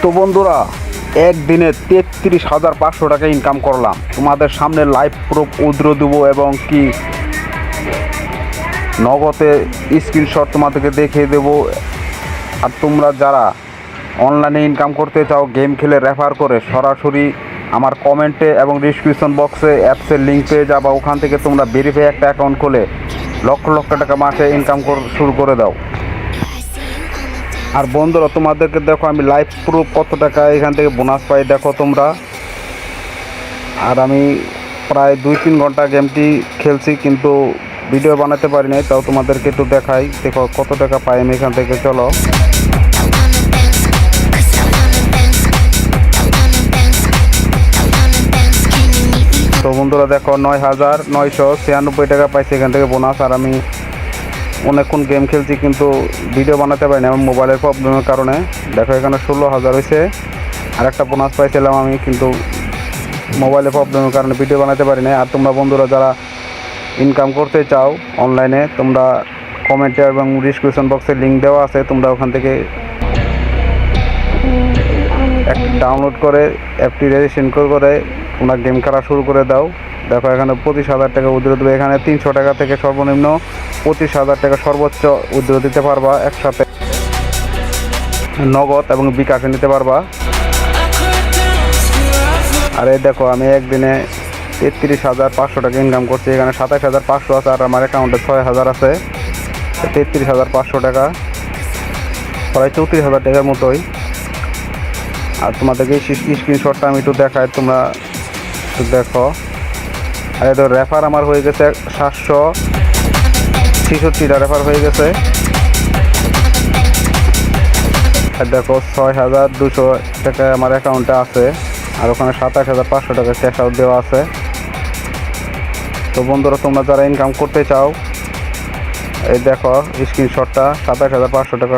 তো বন্ধুরা, একদিনে 33,500 টাকা ইনকাম করলাম। তোমাদের সামনে লাইভ প্রুফ উদ্র দেবো এবং কি নগদে স্ক্রিনশট তোমাদেরকে দেখিয়ে দেবো। আর তোমরা যারা অনলাইনে ইনকাম করতে চাও গেম খেলে রেফার করে, সরাসরি আমার কমেন্টে এবং ডিসক্রিপশন বক্সে অ্যাপসের লিঙ্ক পেয়ে যাবা। ওখান থেকে তোমরা ভেরিফাই একটা অ্যাকাউন্ট খুলে লক্ষ লক্ষ টাকা মাসে ইনকাম শুরু করে দাও। আর বন্ধুরা, তোমাদেরকে দেখো আমি লাইভ প্রুফ কত টাকা এখান থেকে বোনাস পাই দেখো তোমরা। আর আমি প্রায় 2-3 ঘন্টা গেমটি খেলছি, কিন্তু ভিডিও বানাতে পারি নাই। তাও তোমাদেরকে একটু দেখাই, দেখো কত টাকা পাই আমি এখান থেকে। চলো, তো বন্ধুরা দেখো 9,996 টাকা পাইছি এখান থেকে বোনাস। আর আমি অনেকক্ষণ গেম খেলছি, কিন্তু ভিডিও বানাতে পারিনি আমার মোবাইলের প্রবলেমের কারণে। দেখো এখানে 16,000 হয়েছে। আর একটা বোনাস পাইছিলাম আমি, কিন্তু মোবাইলের প্রবলেমের কারণে ভিডিও বানাতে পারিনি। আর তোমরা বন্ধুরা যারা ইনকাম করতে চাও অনলাইনে, তোমরা কমেন্টে এবং ডিসক্রিপশন বক্সে লিঙ্ক দেওয়া আছে, তোমরা ওখান থেকে ডাউনলোড করে অ্যাপটি রেজিস্ট্রেশন করে তোমরা গেম খেলা শুরু করে দাও। দেখো এখানে 25,000 টাকা উইথড্র দেবে। এখানে 300 টাকা থেকে সর্বনিম্ন 25,000 টাকা সর্বোচ্চ উইথড্র দিতে পারবা, একসাথে নগদ এবং বিকাশে নিতে পারবা। আর এই দেখো আমি একদিনে 33,500 টাকা ইনকাম করছি। এখানে 27,500 আছে, আর আমার অ্যাকাউন্টে 6,000 আছে। 33,500 টাকা, প্রায় 34,000 টাকার মতোই। আর তোমাদেরকে স্ক্রিনশটটা আমি একটু দেখাই, তোমরা একটু দেখো। আর এদের রেফার আমার হয়ে গেছে 766টা রেফার হয়ে গেছে। আর দেখো 6,200 টাকা আমার অ্যাকাউন্টে আছে। আর ওখানে 27,500 টাকা ক্যাশ আউট দেওয়া আছে। তো বন্ধুরা, তোমরা যারা ইনকাম করতে চাও, এই দেখো স্ক্রিনশটটা, 27,500 টাকা